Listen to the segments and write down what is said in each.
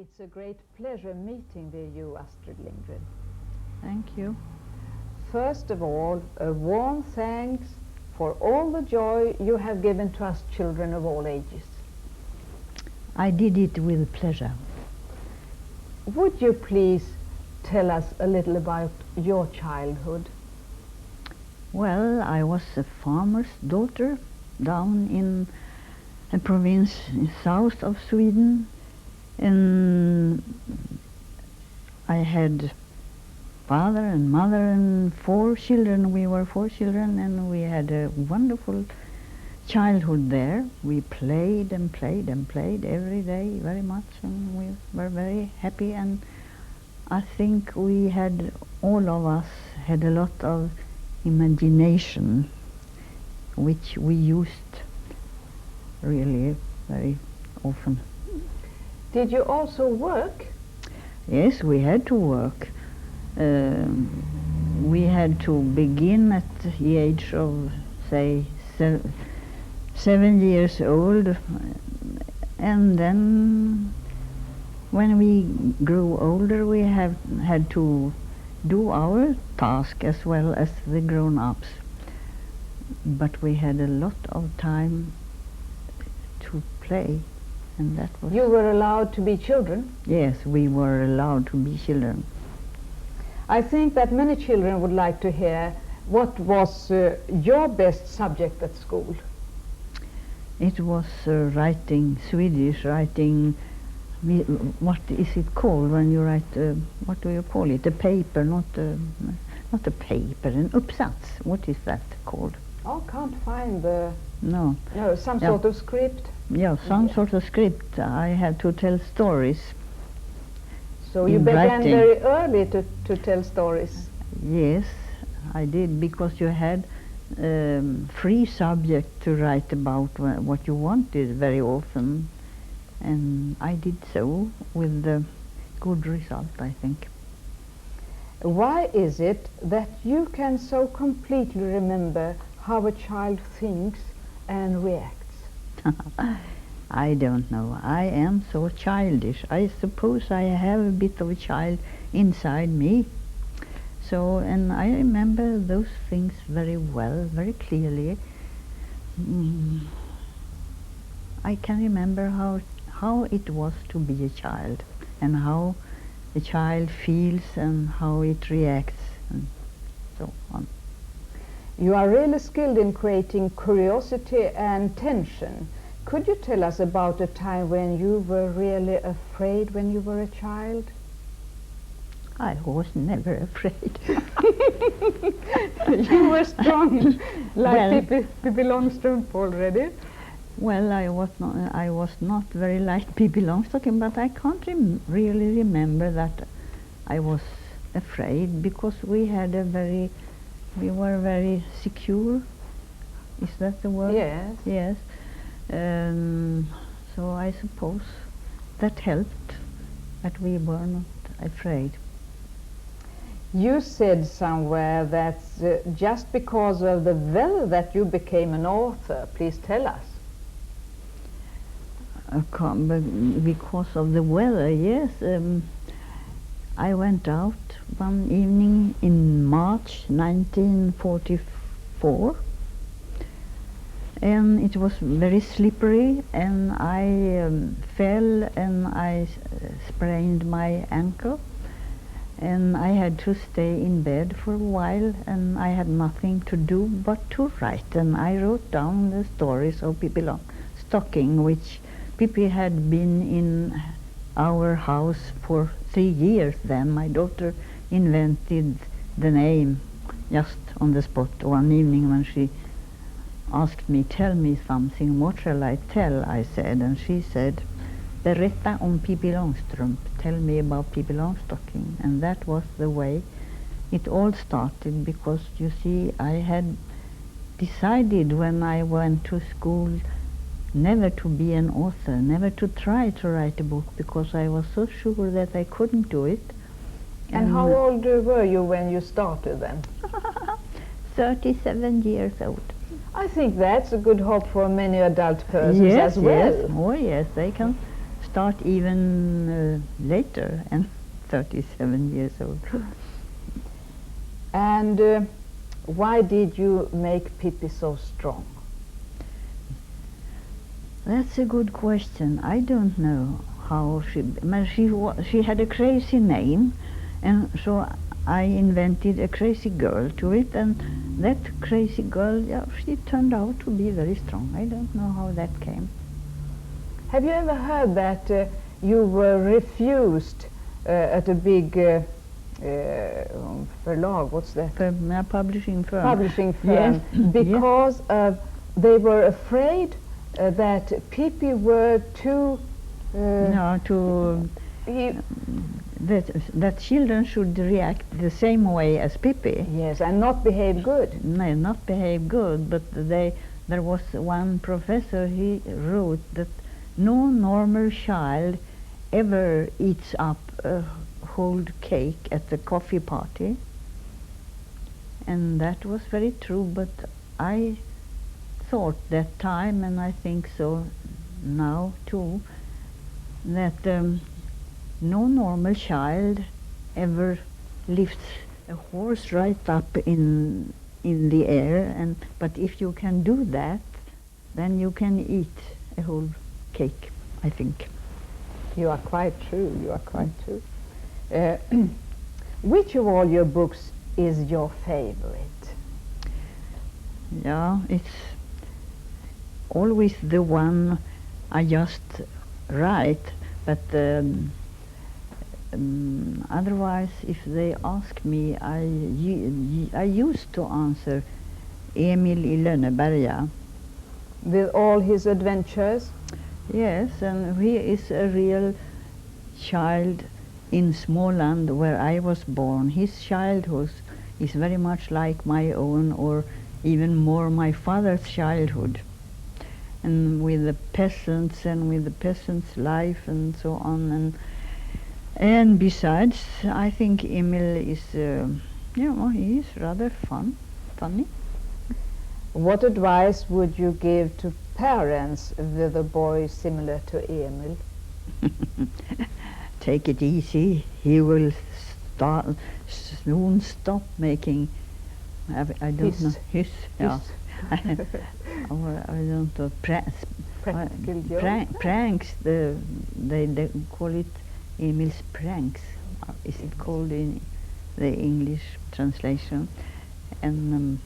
It's a great pleasure meeting with you, Astrid Lindgren. Thank you. First of all, a warm thanks for all the joy you have given to us children of all ages. I did it with pleasure. Would you please tell us a little about your childhood? Well, I was a farmer's daughter down in a province south of Sweden, and I had father and mother and 4 children. We were 4 children, and we had a wonderful childhood there. We played and played and played every day very much, and we were very happy, and I think we had, all of us had a lot of imagination, which we used really very often. Did you also work? Yes, we had to work. We had to begin at the age of, say, 7 years old, and then when we grew older we had to do our task as well as the grown-ups. But we had a lot of time to play, and that was... You were allowed to be children? Yes, we were allowed to be children. I think that many children would like to hear what was your best subject at school. It was writing, Swedish writing. What is it called when you write, what do you call it? A paper, not a paper, an uppsats. What is that called? Oh, can't find the... No. No, some sort of script? Yeah, some sort of script. I had to tell stories. So you began very early to tell stories? Yes, I did, because you had free subject to write about what you wanted very often. And I did so with a good result, I think. Why is it that you can so completely remember how a child thinks and reacts? I don't know. I am so childish. I suppose I have a bit of a child inside me. So, and I remember those things very well, very clearly. I can remember how it was to be a child, and how the child feels and how it reacts, and so on. You are really skilled in creating curiosity and tension. Could you tell us about a time when you were really afraid when you were a child? I was never afraid. You were strong, like Pippi Longstrump already. Well, I was not very like Pippi Longstocking, but I can't really remember that I was afraid, because we were very secure. Is that the word? Yes. Yes. So I suppose that helped, that we were not afraid. You said somewhere that just because of the weather that you became an author. Please tell us. Because of the weather, yes. I went out one evening in March 1944, and it was very slippery, and I fell and I sprained my ankle, and I had to stay in bed for a while, and I had nothing to do but to write, and I wrote down the stories of Pippi Longstocking, which Pippi had been in our house for 3 years then. My daughter invented the name just on the spot one evening when she asked me, tell me something, what shall I tell? I said, and she said, berätta om Pippi Longstrump, tell me about Pippi Longstocking. And that was the way it all started, because you see, I had decided when I went to school never to be an author, never to try to write a book, because I was so sure that I couldn't do it. And how old were you when you started then? 37 years old. I think that's a good hope for many adult persons as well. Yes. Oh yes, they can start even later, and 37 years old. And why did you make Pippi so strong? That's a good question. I don't know how she had a crazy name, and so I invented a crazy girl to it, and that crazy girl, yeah, she turned out to be very strong. I don't know how that came. Have you ever heard that you were refused at a big förlag, what's that? Publishing firm. Publishing firm, yes. because they were afraid that Pippi were too... that children should react the same way as Pippi. Yes, and not behave good. No, not behave good, but there was one professor, he wrote that no normal child ever eats up a whole cake at the coffee party. And that was very true, but I thought that time, and I think so now too, that no normal child ever lifts a horse right up in the air, but if you can do that, then you can eat a whole cake, I think. You are quite true, you are quite true. Which of all your books is your favorite? Yeah, it's always the one I just write, but otherwise, if they ask me, I used to answer Emil I Lönneberga. With all his adventures? Yes, and he is a real child in Småland, where I was born. His childhood is very much like my own, or even more my father's childhood. And with the peasants, and with the peasants' life, and so on. And besides, I think Emil is, he is rather funny. What advice would you give to parents with a boy similar to Emil? Take it easy. He will soon stop making. I don't know. Hiss. Yeah. I don't know. Practical joke. Pranks. They call it Emil's pranks. Is it called in the English translation? And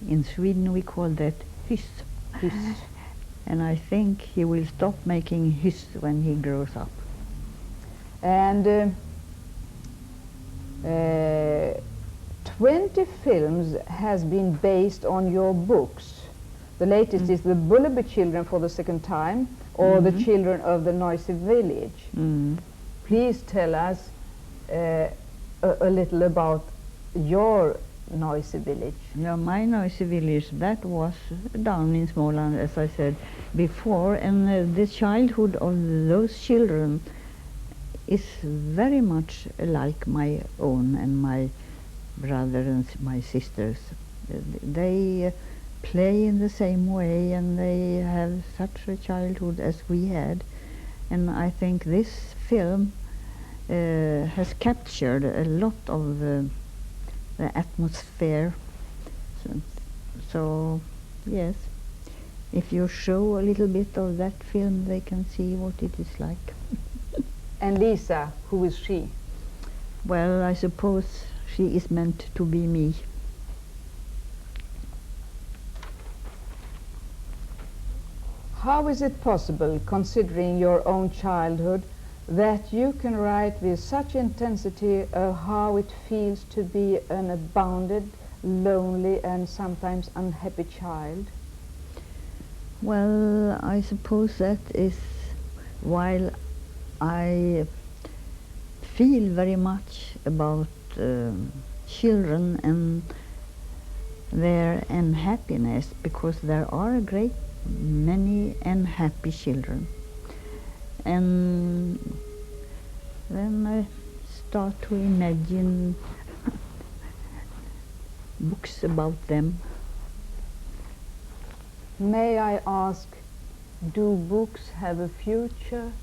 in Sweden we call that hyss. And I think he will stop making hyss when he grows up. And 20 films has been based on your books. The latest is The Bullaby Children for the second time, or The Children of the Noisy Village. Please tell us a little about your noisy village. Yeah, my noisy village, that was down in Småland, as I said before, and the childhood of those children is very much like my own and my brother and my sisters. They play in the same way, and they have such a childhood as we had, and I think this film has captured a lot of the atmosphere. So yes, if you show a little bit of that film, they can see what it is like. And Lisa, who is she? Well, I suppose she is meant to be me. How is it possible, considering your own childhood, that you can write with such intensity of how it feels to be an abounded, lonely and sometimes unhappy child? Well, I suppose that is while I feel very much about children and their unhappiness, because there are a great many unhappy children. And then I start to imagine books about them. May I ask Do books have a future?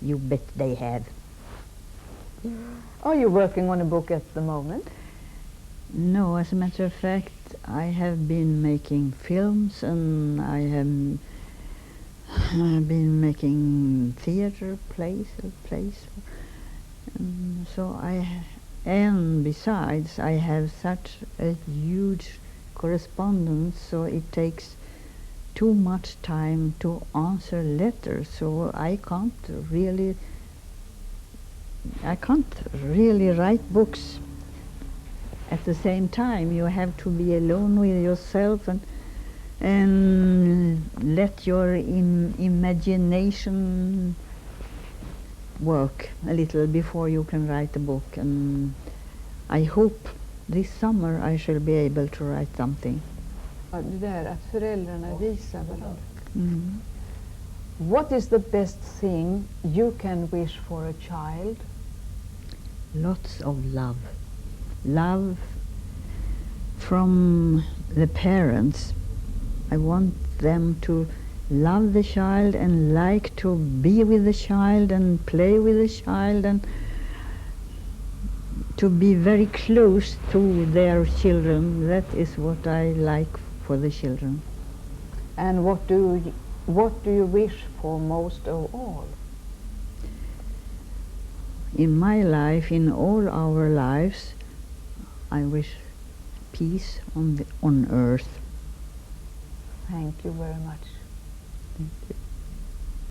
You bet they have. Are you working on a book at the moment? No, as a matter of fact, I have been making films and I have been making theater plays. And besides, I have such a huge correspondence, so it takes too much time to answer letters, so I can't really write books at the same time. You have to be alone with yourself and let your imagination work a little before you can write a book. And I hope this summer I shall be able to write something. Det där att föräldrarna visar varandra. Mm. What is the best thing you can wish for a child? Lots of love. Love from the parents. I want them to love the child and like to be with the child and play with the child and to be very close to their children. That is what I like for the children. And what do you wish for most of all? In my life, in all our lives, I wish peace on earth. Thank you very much. Thank you.